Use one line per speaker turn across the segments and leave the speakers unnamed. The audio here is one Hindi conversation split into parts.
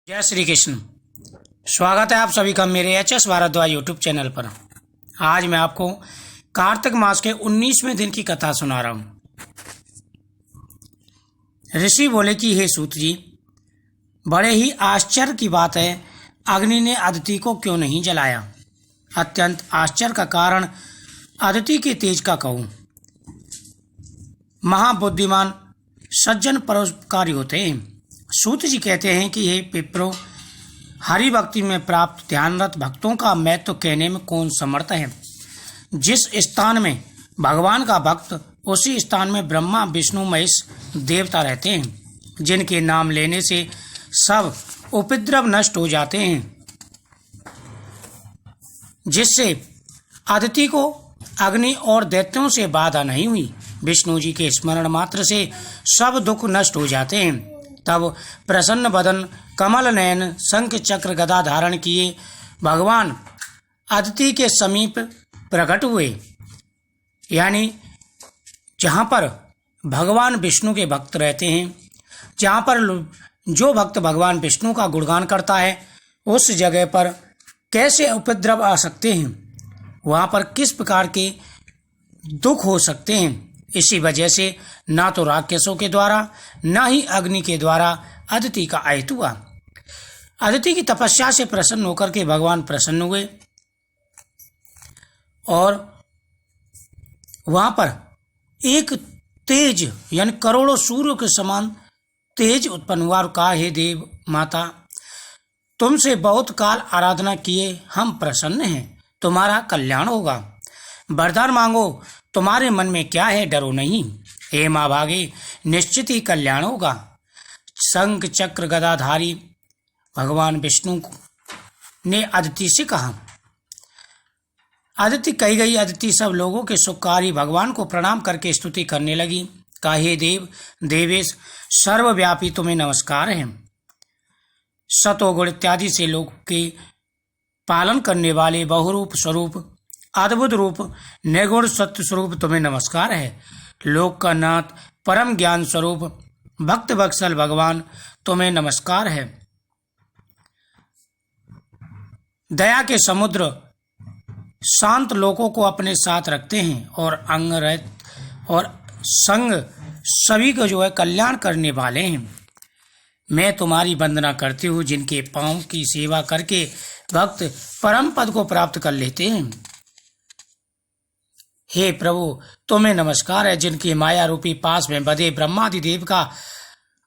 जय श्री कृष्ण। स्वागत है आप सभी का मेरे एच.एस. भारद्वाज यूट्यूब चैनल पर। आज मैं आपको कार्तिक मास के 19वें दिन की कथा सुना रहा हूँ। ऋषि बोले कि हे सूत जी, बड़े ही आश्चर्य की बात है, अग्नि ने अदिति को क्यों नहीं जलाया। अत्यंत आश्चर्य का कारण अदिति के तेज का कहूँ। महाबुद्धिमान सज्जन परोपकारी होते हैं। सूत जी कहते हैं कि हे पिपरो, हरि भक्ति में प्राप्त ध्यानरत भक्तों का महत्व तो कहने में कौन समर्थ है। जिस स्थान में भगवान का भक्त, उसी स्थान में ब्रह्मा विष्णु महेश देवता रहते हैं, जिनके नाम लेने से सब उपद्रव नष्ट हो जाते हैं। जिससे अदिति को अग्नि और दैत्यों से बाधा नहीं हुई। विष्णु जी के स्मरण मात्र से सब दुख नष्ट हो जाते हैं। तब प्रसन्न बदन, कमल नयन, शंख चक्र गदा धारण किए भगवान अदिति के समीप प्रकट हुए। यानी जहाँ पर भगवान विष्णु के भक्त रहते हैं, जहाँ पर जो भक्त भगवान विष्णु का गुणगान करता है, उस जगह पर कैसे उपद्रव आ सकते हैं, वहाँ पर किस प्रकार के दुख हो सकते हैं। इसी वजह से ना तो राक्षसों के द्वारा, ना ही अग्नि के द्वारा अदिति का अहित हुआ। अदिति की तपस्या से प्रसन्न होकर के भगवान प्रसन्न हुए और वहां पर एक तेज यानी करोड़ों सूर्य के समान तेज उत्पन्न हुआ और कहा, हे देव माता, तुमसे बहुत काल आराधना किए हम प्रसन्न हैं, तुम्हारा कल्याण होगा। वरदान मांगो, तुम्हारे मन में क्या है, डरो नहीं। हे माँ भागे, निश्चित ही कल्याण होगा। शंख चक्र गदाधारी भगवान विष्णु ने अदिति से कहा। अदिति कही गई। अदिति सब लोगों के सुखकारी भगवान को प्रणाम करके स्तुति करने लगी। कहा, हे देव देवेश, सर्वव्यापी तुम्हें नमस्कार है। सतोगुण इत्यादि से लोग के पालन करने वाले बहुरूप स्वरूप, अद्भुत रूप, निर्गुण सत्य स्वरूप तुम्हें नमस्कार है। लोक का नाथ, परम ज्ञान स्वरूप, भक्त वत्सल भगवान तुम्हें नमस्कार है। दया के समुद्र शांत लोगों को अपने साथ रखते हैं और अंग रहित और संग सभी को जो है कल्याण करने वाले हैं। मैं तुम्हारी वंदना करती हूँ, जिनके पांव की सेवा करके भक्त परम पद को प्राप्त कर लेते हैं। हे प्रभु, तुम्हें नमस्कार है, जिनकी माया रूपी पास में बधे ब्रह्मादि देव का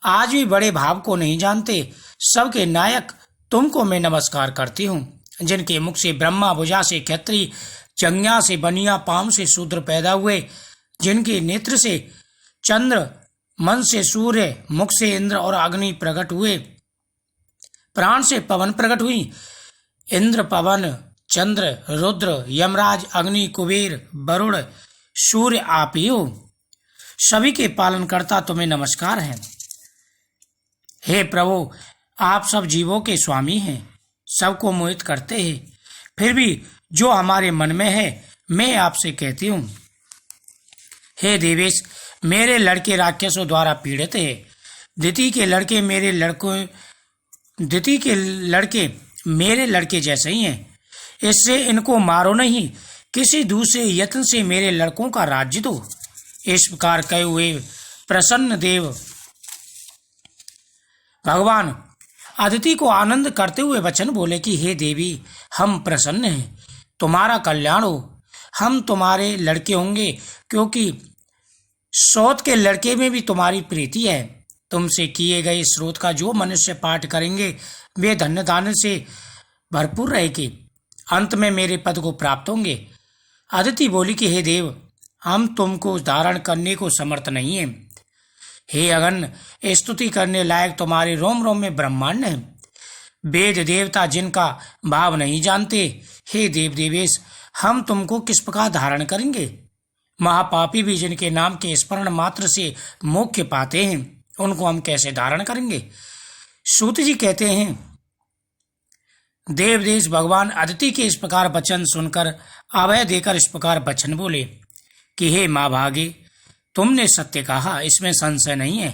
आज भी बड़े भाव को नहीं जानते। सबके नायक तुमको मैं नमस्कार करती हूँ। जिनके मुख से ब्रह्मा, भुजा से क्षत्रिय, जंघा से बनिया, पांव से शूद्र पैदा हुए, जिनके नेत्र से चंद्र, मन से सूर्य, मुख से इंद्र और अग्नि प्रकट हुए, प्राण से पवन प्रकट हुई। इंद्र, पवन, चंद्र, रुद्र, यमराज, अग्नि, कुबेर, वरुण, सूर्य आप ही हो। सभी के पालन करता तुम्हें नमस्कार है। हे प्रभु, आप सब जीवों के स्वामी हैं, सबको मोहित करते हैं। फिर भी जो हमारे मन में है, मैं आपसे कहती हूँ। हे देवेश, मेरे लड़के राक्षसों द्वारा पीड़ित है। दिति के लड़के मेरे लड़के जैसे ही हैं। इससे इनको मारो नहीं, किसी दूसरे यत्न से मेरे लड़कों का राज्य दो। इस प्रकार कहे हुए प्रसन्न देव भगवान अदिति को आनंद करते हुए वचन बोले कि हे देवी, हम प्रसन्न हैं, तुम्हारा कल्याण हो। हम तुम्हारे लड़के होंगे, क्योंकि सौत के लड़के में भी तुम्हारी प्रीति है। तुमसे किए गए स्रोत का जो मनुष्य पाठ करेंगे, वे धन्य दान से भरपूर रहेगी, अंत में मेरे पद को प्राप्त होंगे। अदिति बोली कि हे देव, हम तुमको धारण करने को समर्थ नहीं है। हे अगन, स्तुति करने लायक तुम्हारे रोम रोम में ब्रह्मांड है। वेद देवता जिनका भाव नहीं जानते, हे देव देवेश, हम तुमको किस प्रकार धारण करेंगे। महापापी भी जिनके नाम के स्मरण मात्र से मोक्ष पाते हैं, उनको हम कैसे धारण करेंगे। सूत जी कहते हैं, देवदेश भगवान अदिति के इस प्रकार वचन सुनकर अभय देकर इस प्रकार वचन बोले कि हे माँ भागे, तुमने सत्य कहा, इसमें संशय नहीं है।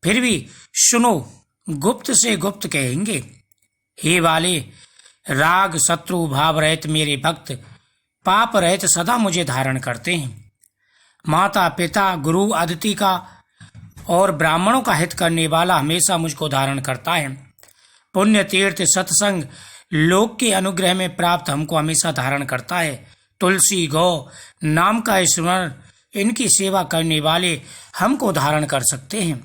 फिर भी सुनो, गुप्त से गुप्त कहेंगे, हे वाले, राग शत्रु भाव रहित मेरे भक्त पाप रहित सदा मुझे धारण करते हैं। माता पिता गुरु अदिति का और ब्राह्मणों का हित करने वाला हमेशा मुझको धारण करता है। पुण्य तीर्थ सत्संग लोक के अनुग्रह में प्राप्त हमको हमेशा धारण करता है। तुलसी गौ नाम का स्मरण इनकी सेवा करने वाले हमको धारण कर सकते हैं।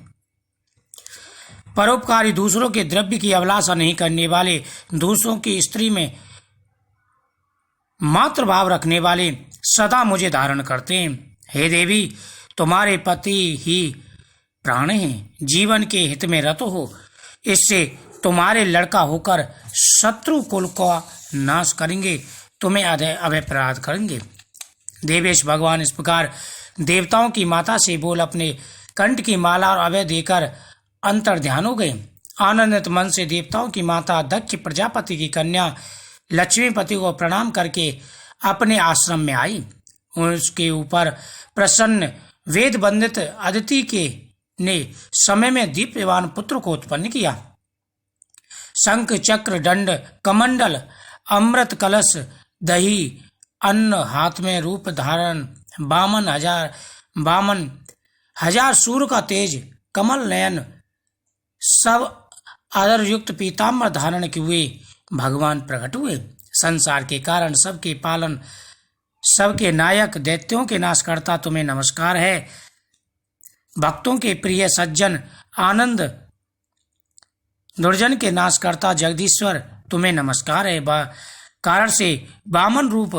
परोपकारी दूसरों के द्रव्य की अभिलाषा नहीं करने वाले, दूसरों की स्त्री में मातृभाव रखने वाले सदा मुझे धारण करते हैं। हे देवी, तुम्हारे पति ही प्राण हैं, जीवन के हित में रत हो, इससे तुम्हारे लड़का होकर शत्रु कुल का नाश करेंगे, तुम्हें अभयप्रदान करेंगे। देवेश भगवान इस प्रकार देवताओं की माता से बोल अपने कंठ की माला और अभय देकर अंतर ध्यान हो गए। आनंदित मन से देवताओं की माता दक्ष प्रजापति की कन्या लक्ष्मीपति को प्रणाम करके अपने आश्रम में आई। उसके ऊपर प्रसन्न वेद वंदित अदिति के ने समय में दीप्यमान पुत्र को उत्पन्न किया। शंख चक्र दंड कमंडल अमृत कलश दही अन्न हाथ में रूप धारण बामन हजार सूर्य का तेज कमल नयन सब आदर युक्त पीताम्बर धारण के हुए भगवान प्रकट हुए। संसार के कारण सबके पालन सबके नायक दैत्यों के नाशकर्ता तुम्हें नमस्कार है। भक्तों के प्रिय सज्जन आनंद दुर्जन के नाशकर्ता जगदीश्वर तुम्हें नमस्कार है। कारण से वामन रूप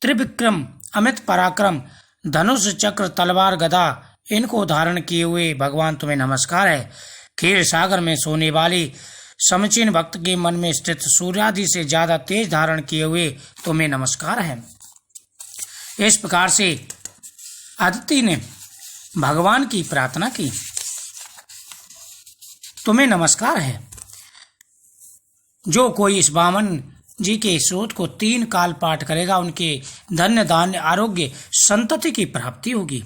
त्रिविक्रम अमित पराक्रम धनुष चक्र तलवार गदा इनको धारण किए हुए भगवान तुम्हें नमस्कार है। क्षीर सागर में सोने वाली समचीन भक्त के मन में स्थित सूर्यादि से ज्यादा तेज धारण किए हुए तुम्हें नमस्कार है। इस प्रकार से अदिति ने भगवान की प्रार्थना की, तुम्हें नमस्कार है। जो कोई इस वामन जी के स्रोत को 3 काल पाठ करेगा उनके धन्य धान्य आरोग्य संतति की प्राप्ति होगी।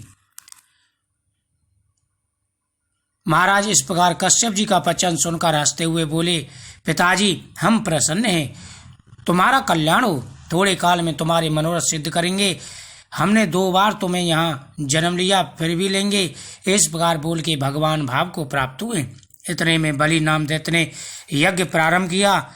महाराज इस प्रकार कश्यप जी का वचन सुनकर हंसते हुए बोले, पिताजी हम प्रसन्न हैं, तुम्हारा कल्याण हो, थोड़े काल में तुम्हारे मनोरथ सिद्ध करेंगे। हमने 2 बार तुम्हें यहाँ जन्म लिया, फिर भी लेंगे। इस प्रकार बोल के भगवान भाव को प्राप्त हुए। इतने में बलि नाम दैत्य ने यज्ञ प्रारंभ किया।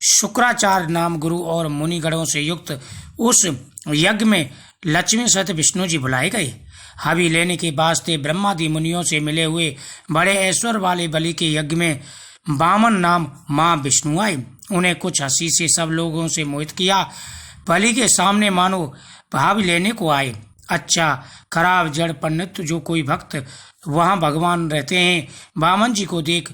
शुक्राचार्य नाम गुरु और मुनिगणों से युक्त उस यज्ञ में लक्ष्मी सहित विष्णु जी बुलाए गए। हवि लेने के वास्ते ब्रह्मादि मुनियों से मिले हुए बड़े ऐश्वर्य वाले बलि के यज्ञ में वामन नाम माँ विष्णु आए। उन्हें कुछ हंसी से सब लोगों से मोहित किया। बलि के सामने मानो भाव लेने को आए। अच्छा खराब जड़ पंडित जो कोई भक्त वहां भगवान रहते हैं, वामन जी को देख